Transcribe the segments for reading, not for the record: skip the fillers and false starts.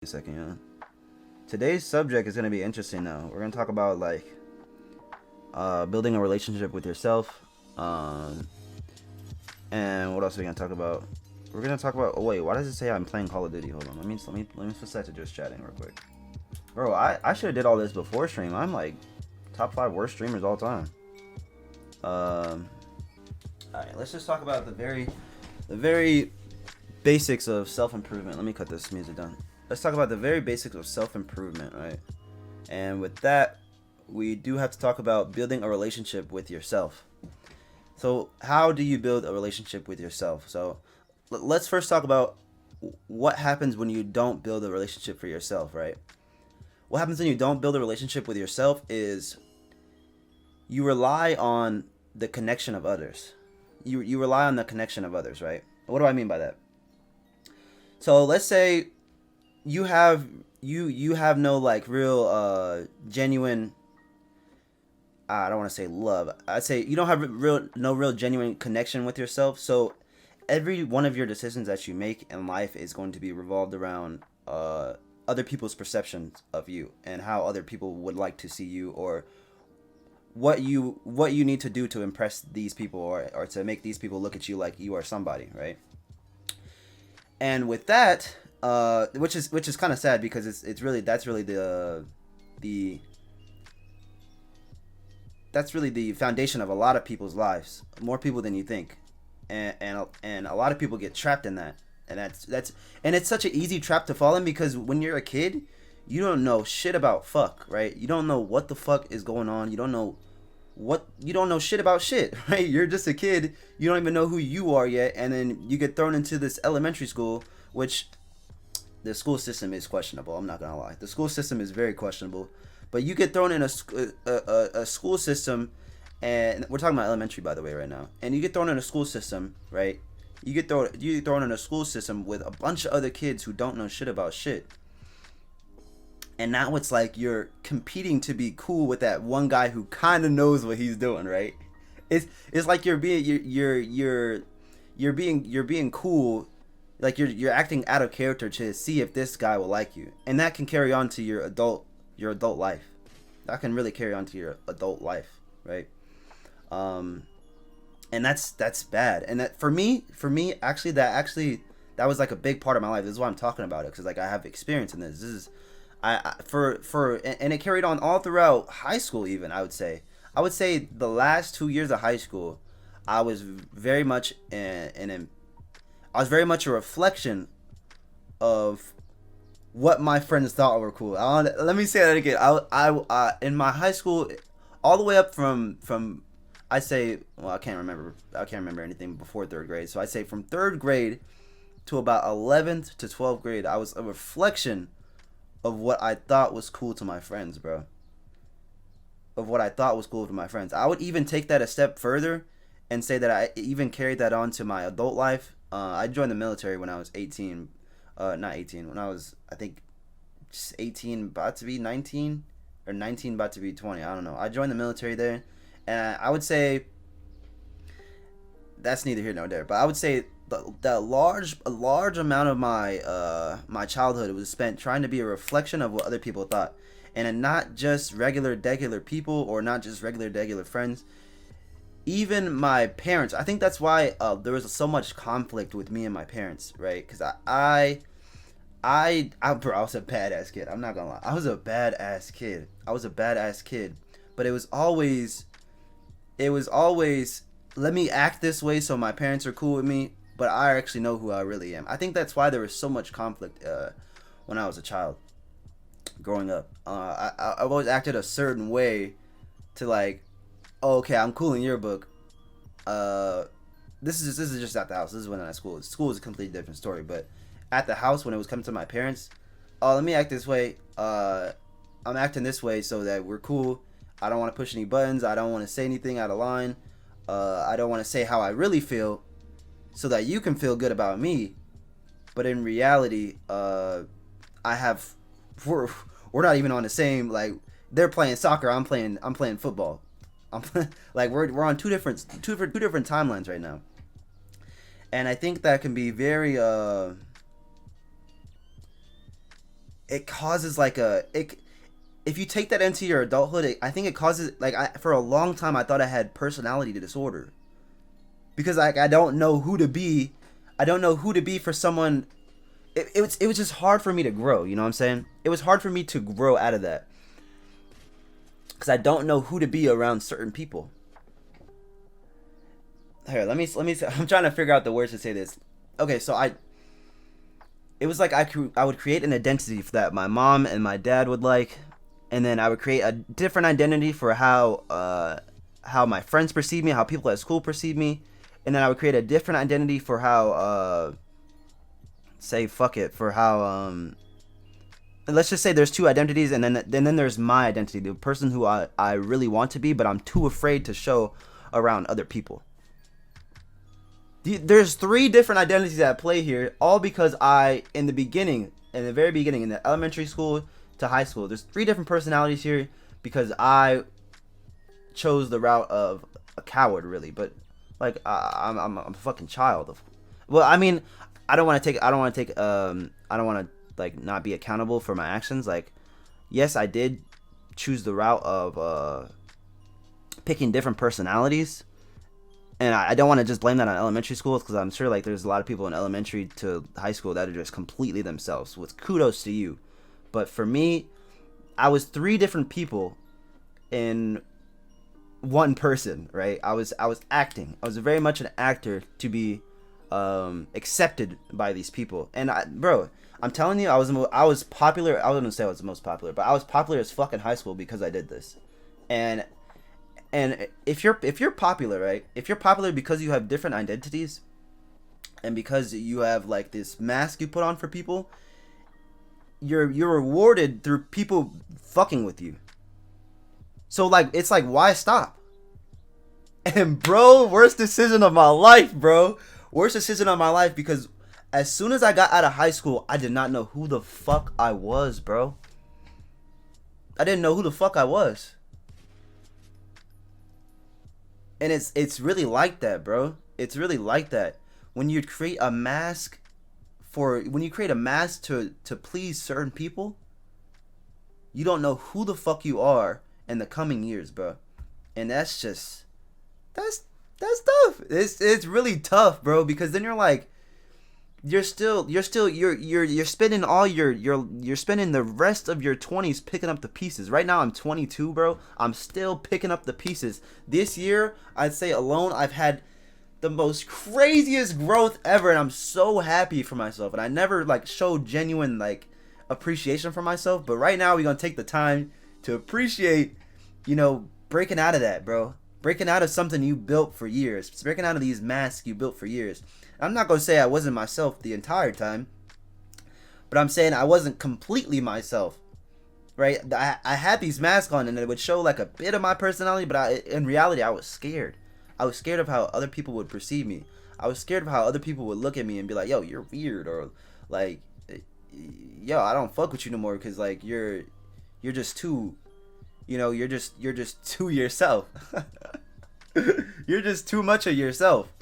A second, yeah. Today's subject is gonna be interesting. Now we're gonna talk about building a relationship with yourself. Um, and what else are we gonna talk about? We're gonna talk about. Oh wait, why does it say I'm playing Call of Duty? Hold on, let me switch that to just chatting real quick. Bro, I should have did all this before stream. I'm like top 5 worst streamers all time. Um, all right, let's just talk about the very basics of self improvement. Let me cut this music down. Let's talk about the very basics of self improvement, right? And with that, we do have to talk about building a relationship with yourself. So, how do you build a relationship with yourself? So, let's first talk about what happens when you don't build a relationship for yourself, right? What happens when you don't build a relationship with yourself is you rely on the connection of others. You rely on the connection of others, right? What do I mean by that? So let's say you have no like real genuine, I don't want to say love. I'd say you don't have real genuine connection with yourself. So every one of your decisions that you make in life is going to be revolved around other people's perceptions of you and how other people would like to see you, or what you need to do to impress these people, or to make these people look at you like you are somebody, right? And with that, which is kind of sad, because it's really the that's really the foundation of a lot of people's lives, more people than you think, and a lot of people get trapped in that, and and it's such an easy trap to fall in, because when you're a kid, you don't know shit about fuck, right? You don't know what the fuck is going on. You don't know shit about shit, right? You're just a kid. You don't even know who you are yet, and then you get thrown into this elementary school, which the school system is questionable. I'm not gonna lie, the school system is very questionable. But you get thrown in a school system, and we're talking about elementary, by the way, right now. And you get thrown in a school system, right? You get thrown in a school system with a bunch of other kids who don't know shit about shit. And now it's like you're competing to be cool with that one guy who kind of knows what he's doing, right? It's like you're being cool, like you're acting out of character to see if this guy will like you, and that can carry on to your adult life. That can really carry on to your adult life, right? Um, and that's bad. And that for me, that was like a big part of my life. This is why I'm talking about it, because like I have experience in this. This is for and it carried on all throughout high school. Even I would say the last 2 years of high school, I was very much I was very much a reflection of what my friends thought were cool. Let me say that again. In my high school, all the way up from I say, well, I can't remember anything before third grade. So I say from third grade to about 11th to 12th grade, I was a reflection of what I thought was cool to my friends, bro. Of what I thought was cool to my friends. I would even take that a step further and say that I even carried that on to my adult life. I joined the military when I was 18. Not 18. When I was, I think, just 18, about to be 19, or 19, about to be 20. I don't know. I joined the military there, and I would say that's neither here nor there. But I would say a large amount of my childhood was spent trying to be a reflection of what other people thought, and not just regular people, or not just regular friends. Even my parents. I think that's why there was so much conflict with me and my parents, right? Because bro, I was a badass kid. I'm not gonna lie. I was a badass kid. But it was always let me act this way so my parents are cool with me, but I actually know who I really am. I think that's why there was so much conflict when I was a child growing up. I've always acted a certain way to like, oh, okay, I'm cool in your book. Uh, this is just at the house. This is when I'm at school. School is a completely different story. But at the house, when it was coming to my parents, oh, let me act this way. I'm acting this way so that we're cool. I don't want to push any buttons. I don't want to say anything out of line. I don't want to say how I really feel, so that you can feel good about me. But in reality, I have we're we're not even on the same, like, they're playing soccer. I'm playing football. I'm like we're on two different timelines right now, and I think that can be very it causes like if you take that into your adulthood, I think it causes like for a long time I thought I had personality disorder because like I don't know who to be. I don't know who to be for someone. It was just hard for me to grow. You know what I'm saying? It was hard for me to grow out of that because I don't know who to be around certain people. Here, let me. I'm trying to figure out the words to say this. Okay, so it was like I would create an identity that my mom and my dad would like, and then I would create a different identity for how my friends perceive me, how people at school perceive me, and then I would create a different identity for how for how let's just say there's two identities, and then there's my identity, the person who I really want to be, but I'm too afraid to show around other people. There's three different identities at play here, all because in the very beginning, in the elementary school to high school, there's three different personalities here because I chose the route of a coward, really. But like I'm a fucking child. Well, I mean, I don't want to like not be accountable for my actions. Like, yes, I did choose the route of picking different personalities. And I don't want to just blame that on elementary schools because I'm sure like there's a lot of people in elementary to high school that are just completely themselves. With kudos to you, but for me, I was three different people in one person. Right? I was acting. I was very much an actor to be accepted by these people. And bro, I'm telling you, I was popular. I wouldn't say I was the most popular, but I was popular as fuck in high school because I did this. And if you're popular, right? If you're popular because you have different identities and because you have like this mask you put on for people, you're rewarded through people fucking with you. So like it's like, why stop? And bro, worst decision of my life, bro. Worst decision of my life because as soon as I got out of high school, I did not know who the fuck I was, bro. I didn't know who the fuck I was. And it's really like that, bro. It's really like that. When you create a mask to please certain people, you don't know who the fuck you are in the coming years, bro. And that's tough. It's really tough, bro, because then you're like you're spending you're spending the rest of your 20s picking up the pieces. Right now I'm 22, bro. I'm still picking up the pieces. This year, I'd say alone, I've had the most craziest growth ever, and I'm so happy for myself. And I never like showed genuine like appreciation for myself, but right now we're gonna take the time to appreciate, breaking out of that, bro. Breaking out of something you built for years. Breaking out of these masks you built for years. I'm not going to say I wasn't myself the entire time, but I'm saying I wasn't completely myself, right? I had these masks on and it would show like a bit of my personality, but in reality, I was scared. I was scared of how other people would perceive me. I was scared of how other people would look at me and be like, yo, you're weird, or like, yo, I don't fuck with you no more because like you're just too, you're just too yourself. You're just too much of yourself.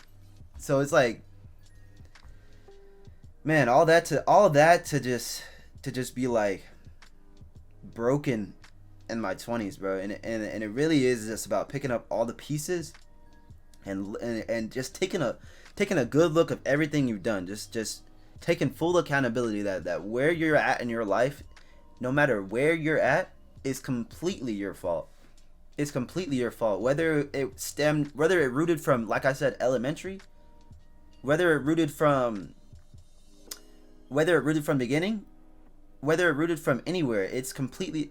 So it's like, man, all that to just be like broken in my 20s, bro. And it really is just about picking up all the pieces and just taking a good look of everything you've done. Just taking full accountability that where you're at in your life, no matter where you're at, is completely your fault. It's completely your fault. Whether it rooted from, like I said, elementary, whether it rooted from beginning, whether it rooted from anywhere, it's completely.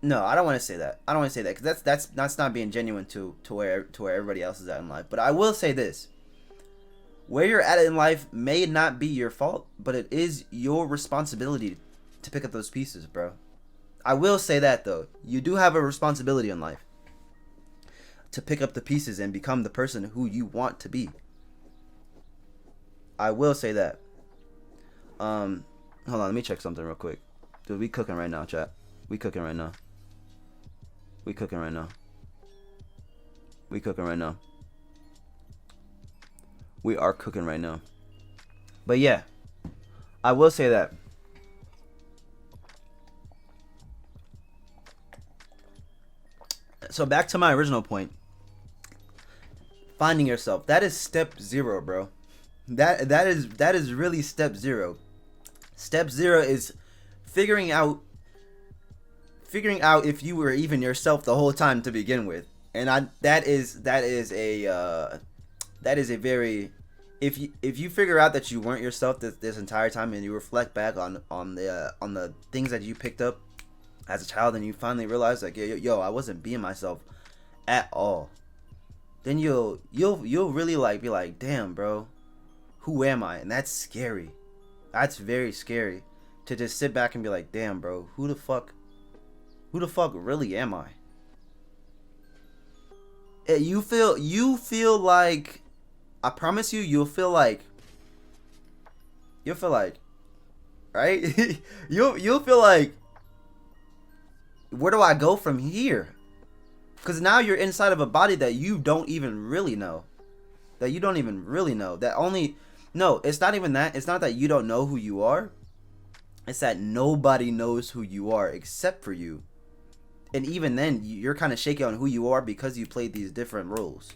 No, I don't want to say that. I don't want to say that because that's not being genuine to where everybody else is at in life. But I will say this: where you're at in life may not be your fault, but it is your responsibility to pick up those pieces, bro. I will say that though, you do have a responsibility in life to pick up the pieces and become the person who you want to be. I will say that. Hold on, let me check something real quick. Dude, we cooking right now, chat. We cooking right now. We cooking right now. We cooking right now. We are cooking right now. But yeah, I will say that So back to my original point. Finding yourself. That is step 0, bro. That is really step 0. Step 0 is figuring out if you were even yourself the whole time to begin with. And that is a very, if you figure out that you weren't yourself this entire time, and you reflect back on the things that you picked up as a child, and you finally realize like, yo, I wasn't being myself at all, then you'll really like be like, damn, bro, who am I? And that's scary. That's very scary, to just sit back and be like, damn, bro, who the fuck really am I? You feel like, I promise you'll feel like, right? you'll feel like, where do I go from here? Because now you're inside of a body that you don't even really know. No, it's not even that. It's not that you don't know who you are. It's that nobody knows who you are except for you. And even then, you're kind of shaky on who you are because you played these different roles.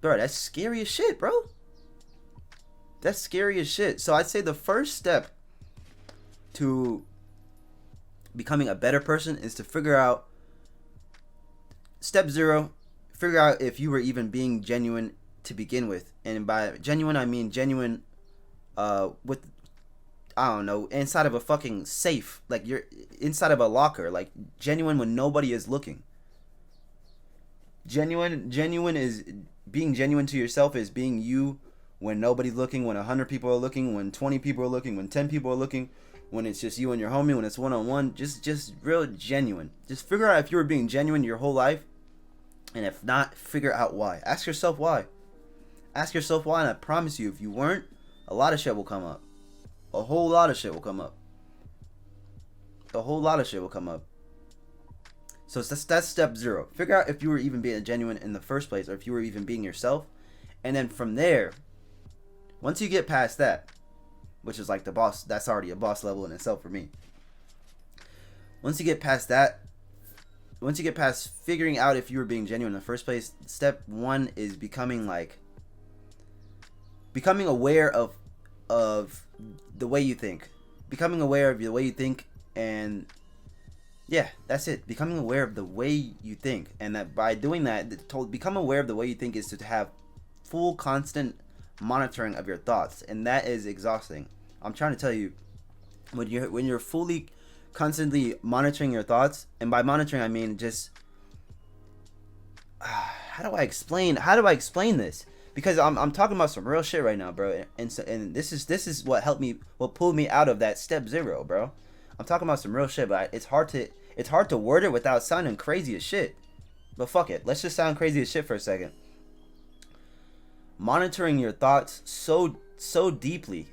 Bro, that's scary as shit, bro. That's scary as shit. So I'd say the first step to becoming a better person is to figure out, step 0, figure out if you were even being genuine to begin with. And by genuine, I mean genuine with, I don't know, inside of a fucking safe. Like, you're inside of a locker. Like, genuine when nobody is looking. Genuine is being genuine to yourself, is being you when nobody's looking, when 100 people are looking, when 20 people are looking, when 10 people are looking, when it's just you and your homie, when it's one-on-one. Just real genuine. Just figure out if you were being genuine your whole life. And if not, figure out why. Ask yourself why. Ask yourself why, and I promise you, if you weren't, a lot of shit will come up. A whole lot of shit will come up. So that's step 0. Figure out if you were even being genuine in the first place, or if you were even being yourself. And then from there, once you get past that, which is like the boss, that's already a boss level in itself for me. Once you get past that, once you get past figuring out if you were being genuine in the first place, step 1 is becoming aware of the way you think. Becoming aware of the way you think, and yeah, that's it. Becoming aware of the way you think. And that by doing that, become aware of the way you think is to have full constant monitoring of your thoughts, and that is exhausting. I'm trying to tell you, when you're fully constantly monitoring your thoughts, and by monitoring I mean just how do I explain this? Because I'm talking about some real shit right now, bro, and this is what pulled me out of that step 0, bro. I'm talking about some real shit, but it's hard to word it without sounding crazy as shit. But fuck it, let's just sound crazy as shit for a second. Monitoring your thoughts so deeply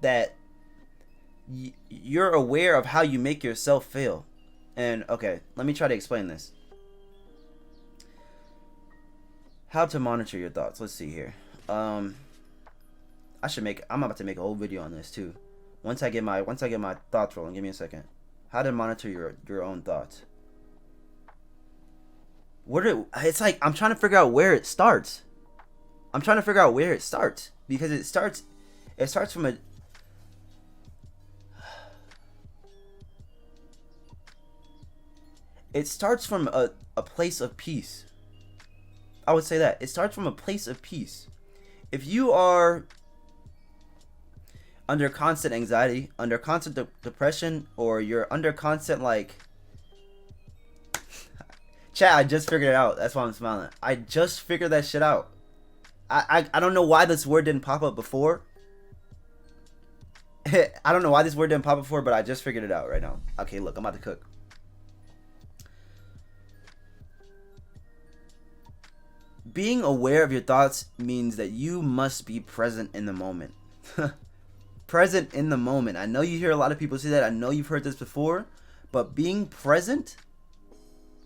that you're aware of how you make yourself feel. And okay, let me try to explain this. How to monitor your thoughts. Let's see here. I'm about to make a whole video on this too. Once I get my thoughts rolling, give me a second. How to monitor your own thoughts. It's like I'm trying to figure out where it starts. Because it starts from a place of peace. I would say that. It starts from a place of peace. If you are under constant anxiety, under constant depression, or you're under constant chat, I just figured it out. That's why I'm smiling. I just figured that shit out. I don't know why this word didn't pop up before. But I just figured it out right now. Okay, look, I'm about to cook. Being aware of your thoughts means that you must be present in the moment. Present in the moment. I know you hear a lot of people say that. I know you've heard this before. But being present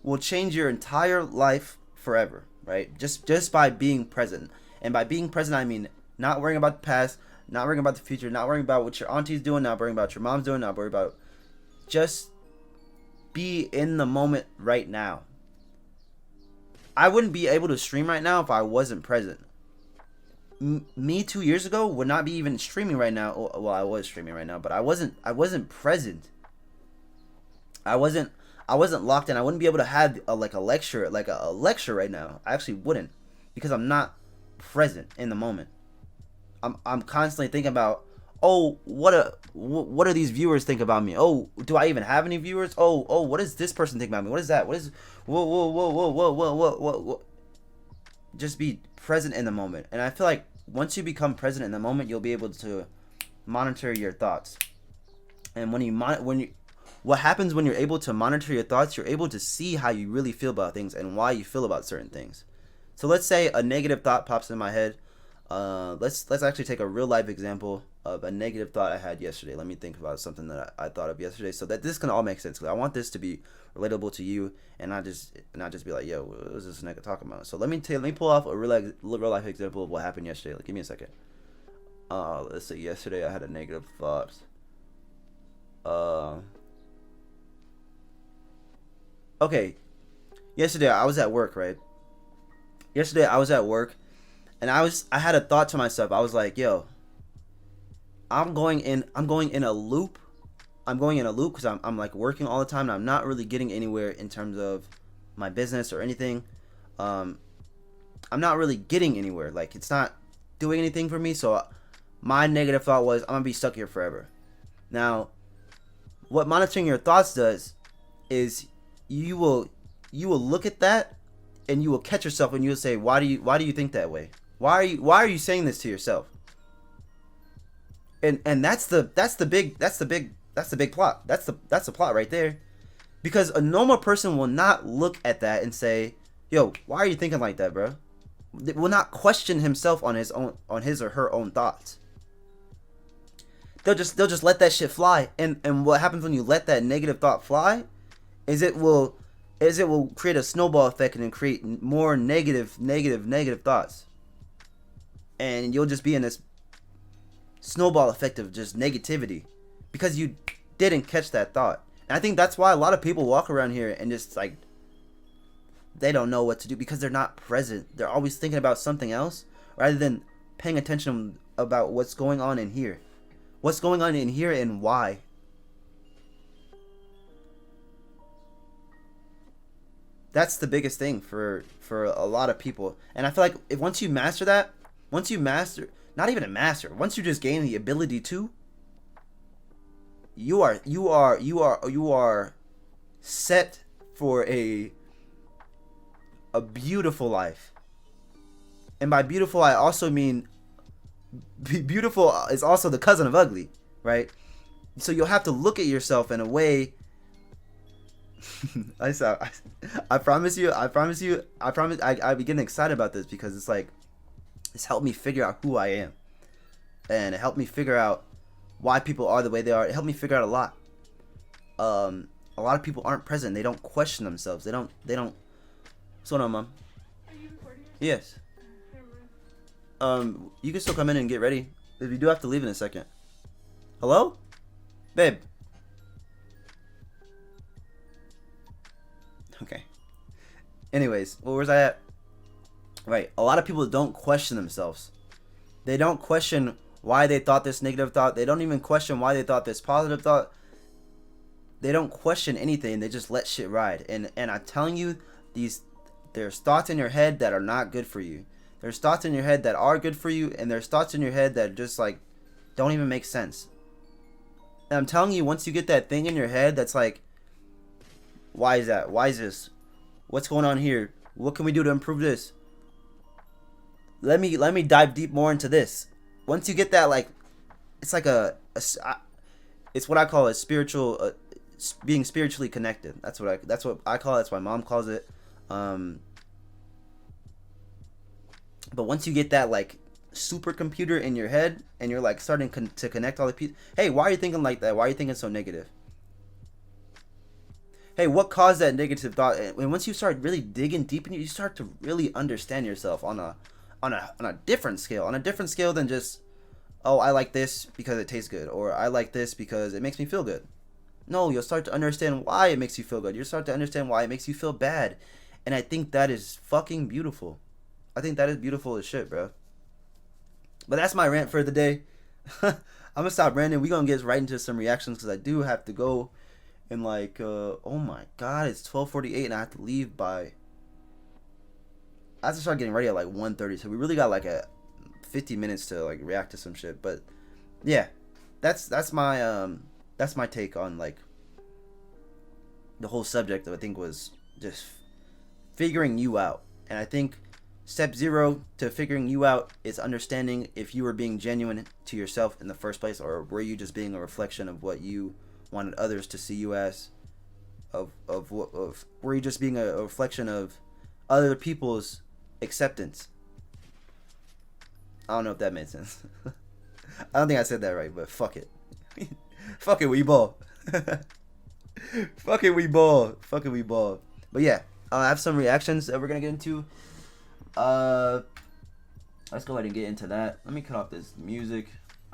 will change your entire life forever, right? Just by being present. And by being present, I mean not worrying about the past, not worrying about the future, not worrying about what your auntie's doing, not worrying about your mom's doing, not worrying about just be in the moment right now. I wouldn't be able to stream right now if I wasn't present. Me 2 years ago would not be even streaming right now. Well, I was streaming right now, but I wasn't present. I wasn't locked in. I wouldn't be able to have a lecture right now. I actually wouldn't, because I'm not present in the moment. I'm constantly thinking about, oh, what do these viewers think about me? Oh, do I even have any viewers? Oh, what does this person think about me? What is that? What is whoa. Just be present in the moment. And I feel like once you become present in the moment, you'll be able to monitor your thoughts. And what happens when you're able to monitor your thoughts, you're able to see how you really feel about things and why you feel about certain things. So let's say a negative thought pops in my head. Let's actually take a real life example of a negative thought I had yesterday. Let me think about something that I thought of yesterday, so that this can all make sense. Because I want this to be relatable to you, and not just be like, yo, what was this nigga talking about? So let me pull off a real life example of what happened yesterday. Like, give me a second. Let's say yesterday I had a negative thought. Okay. Yesterday I was at work, right? Yesterday I was at work, and I had a thought to myself. I was like, yo, I'm going in a loop. I'm going in a loop because I'm like working all the time, and I'm not really getting anywhere in terms of my business or anything. I'm not really getting anywhere. Like, it's not doing anything for me. So my negative thought was, I'm gonna be stuck here forever. Now, what monitoring your thoughts does is you will look at that, and you will catch yourself, and you will say, why do you think that way? Why are you saying this to yourself? And that's the big plot. That's the plot right there. Because a normal person will not look at that and say, yo, why are you thinking like that, bro? They will not question himself on his or her own thoughts. They'll just let that shit fly. And what happens when you let that negative thought fly is it will create a snowball effect and create more negative thoughts. And you'll just be in this snowball effect of just negativity because you didn't catch that thought. And I think that's why a lot of people walk around here and just like, they don't know what to do because they're not present. They're always thinking about something else rather than paying attention about what's going on in here. What's going on in here and why. That's the biggest thing for a lot of people. And I feel like once you master that, once you just gain the ability to, you are set for a beautiful life. And by beautiful, I also mean beautiful is also the cousin of ugly, right? So you'll have to look at yourself in a way. I promise you, I be getting excited about this because it's like, it's helped me figure out who I am, and it helped me figure out why people are the way they are. It helped me figure out a lot. A lot of people aren't present. They don't question themselves. They don't. What's going on, Mom? Are you recording? Yes. You can still come in and get ready. You do have to leave in a second. Hello, babe. Okay. Anyways, where was I at? Right. A lot of people don't question themselves. They don't question why they thought this negative thought. They don't even question why they thought this positive thought. They don't question anything. They just let shit ride. And I'm telling you, there's thoughts in your head that are not good for you. There's thoughts in your head that are good for you, and there's thoughts in your head that just like don't even make sense. And I'm telling you, once you get that thing in your head that's like, why is that? Why is this? What's going on here? What can we do to improve this? Let me dive deep more into this. Once you get that, like, it's like it's what I call a spiritual, being spiritually connected. That's what I call it. That's what my mom calls it. But once you get that like supercomputer in your head and you're like starting to connect all the pieces. Hey, why are you thinking like that? Why are you thinking so negative? Hey, what caused that negative thought? And once you start really digging deep in you start to really understand yourself on a different scale, than just, oh, I like this because it tastes good, or I like this because it makes me feel good. No, you'll start to understand why it makes you feel good. You'll start to understand why it makes you feel bad. And I think that is fucking beautiful. I think that is beautiful as shit, bro. But that's my rant for the day. I'm gonna stop ranting. We're gonna get right into some reactions because I do have to go. And like, oh my god, it's 12:48 and I have to leave by. I have to start getting ready at like 1:30. So we really got like a 50 minutes to like react to some shit. But yeah, that's my take on like the whole subject that I think was just figuring you out. And I think step 0 to figuring you out is understanding if you were being genuine to yourself in the first place, or were you just being a reflection of what you wanted others to see you as, of were you just being a reflection of other people's acceptance. I don't know if that made sense. I don't think I said that right, but fuck it. Fuck it, we ball. Fuck it, we ball. Fuck it, we ball. But yeah, I have some reactions that we're gonna get into. Let's go ahead and get into that. Let me cut off this music.